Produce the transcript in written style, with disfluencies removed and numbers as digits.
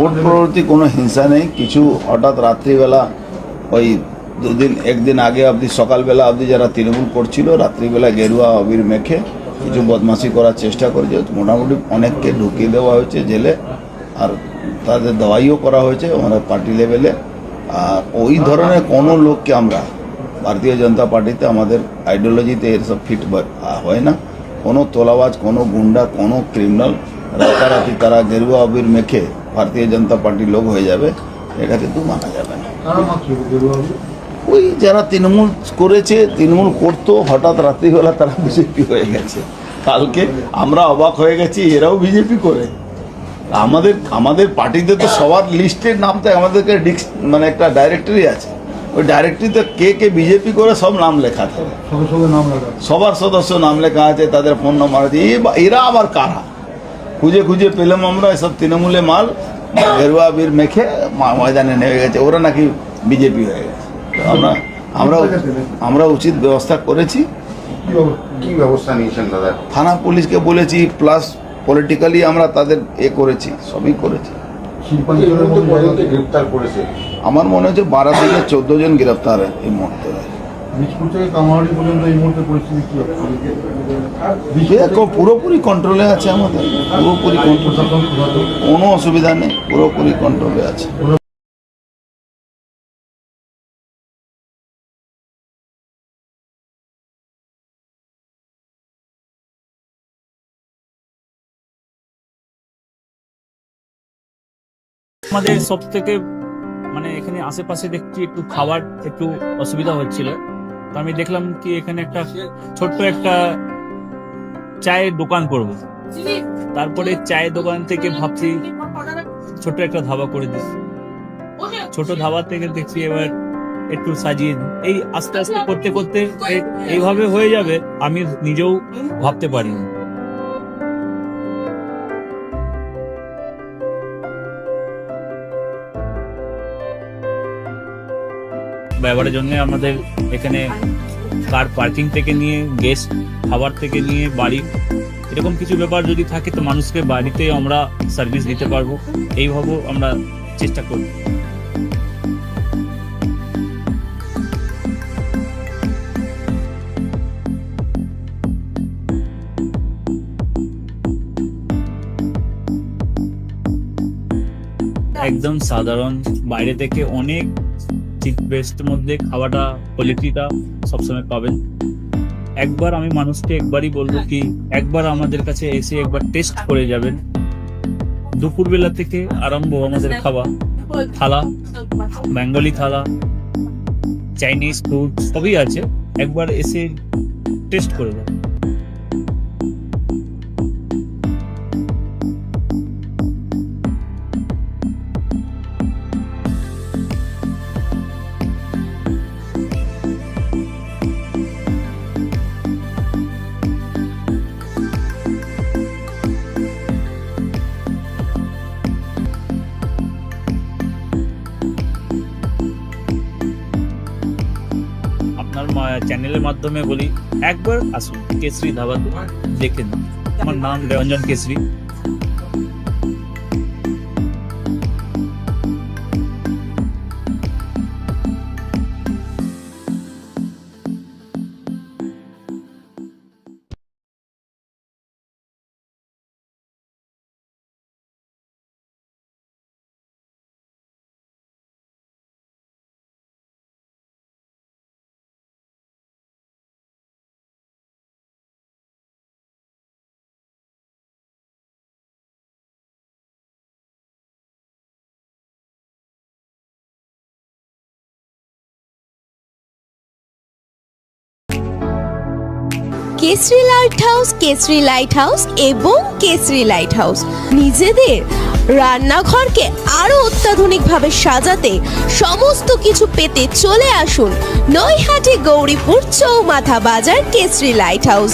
Vote পরবর্তী কোনো হিংসা নেই। কিছু হঠাৎ রাত্রিবেলা ওই একদিন আগে অবধি সকালবেলা অবধি যারা তৃণমূল করছিল, রাত্রিবেলা গেরুয়া আবির মেখে কিছু বদমাশি করার চেষ্টা করেছে। মোটামুটি অনেককে ঢুকিয়ে দেওয়া হয়েছে জেলে, আর তাদের দাওয়াইও করা হয়েছে আমাদের পার্টি লেভেলে। আর ওই ধরনের কোনো লোককে আমরা ভারতীয় জনতা পার্টিতে আমাদের আইডিওলজিতে এসব ফিট হয় না। কোনো তোলাবাজ, কোনো গুন্ডা, কোনো ক্রিমিনাল রাতারাতি তারা গেরুয়া আবির মেখে ভারতীয় জনতা পার্টির লোক হয়ে যাবে, এটা কিন্তু মানা যাবে না। ওই যারা তৃণমূল করেছে, তৃণমূল করতো, হঠাৎ রাত্রিবেলা তারা বিজেপি হয়ে গেছে। কালকে আমরা অবাক হয়ে গেছি, এরাও বিজেপি করে। আমাদের পার্টিতে তো সবার লিস্টের নাম তো আমাদেরকে মানে একটা ডাইরেক্টরি আছে, ওই ডাইরেক্টরিতে কে কে বিজেপি করে সব নাম লেখা থাকে, সবার সদস্য নাম লেখা আছে, তাদের ফোন নাম্বার আছে। এরা আবার কারা খুঁজে খুঁজে পেলাম আমরা, এসব তৃণমূলে মাল গেরুয়া বীর মেখে ময়দানে নেমে গেছে, ওরা নাকি বিজেপি হয়ে গেছে। আমরা উচিত ব্যবস্থা করেছি। কি ব্যবস্থা নিয়েছেন দাদা? থানা পুলিশকে বলেছি, প্লাস পলিটিক্যালি আমরা তাদের করেছি, সবই করেছি। গ্রেপ্তার করেছে আমার মনে হচ্ছে 12 থেকে 14 জন গ্রেপ্তার এই মুহূর্তে। পুরোপুরি কন্ট্রোলে আছে আমাদের, পুরোপুরি কন্ট্রোল, কোনো অসুবিধা নেই, পুরোপুরি কন্ট্রোলে আছে। আমাদের সব থেকে মানে এখানে আশেপাশে দেখছি একটু খাবার একটু অসুবিধা হচ্ছিল, তো আমি দেখলাম কি এখানে একটা ছোট্ট একটা চায়ের দোকান করব। তারপরে চায়ের দোকান থেকে ভাবছি ছোট একটা ধাবা করে দিচ্ছি। ছোট ধাবা থেকে দেখছি এবার একটু সাজিয়ে এই আস্তে আস্তে করতে করতে এইভাবে হয়ে যাবে, আমি নিজেও ভাবতে পারিনি। ব্যবহারের জন্য আমাদের এখানে কার পার্কিং থেকে নিয়ে গেস্ট খাবার থেকে নিয়ে বাড়ি, এরকম কিছু ব্যাপার যদি থাকে তো মানুষকে বাড়িতে আমরা সার্ভিস দিতে পারবো, এইভাবে আমরা চেষ্টা করি। একদম সাধারণ, বাইরে থেকে অনেক চিপ বেস্টের মধ্যে খাওয়াটা কোয়ালিটিটা সবসময় পাবেন। একবার আমি মানুষকে একবারই বলবো কি একবার আমাদের কাছে এসে একবার টেস্ট করে যাবেন। দুপুরবেলা থেকে আরম্ভ আমাদের খাওয়া, থালা, বেঙ্গলি থালা, চাইনিজ ফুড সবই আছে, একবার এসে টেস্ট করে যাবেন। আপনার চ্যানেলের মাধ্যমে বলি একবার আসুন কেশরী ধাবাতে দেখে নিন। আমার নাম Ranjan Keshari. Keshari lighthouse, Keshari lighthouse এবং কেশরী লাইট হাউস নিজেদের রান্নাঘরকে আরো অত্যাধুনিকভাবে সাজাতে সমস্ত কিছু পেতে চলে আসুন নৈহাটি গৌরীপুর চৌমাথা বাজার কেশরী লাইট হাউস।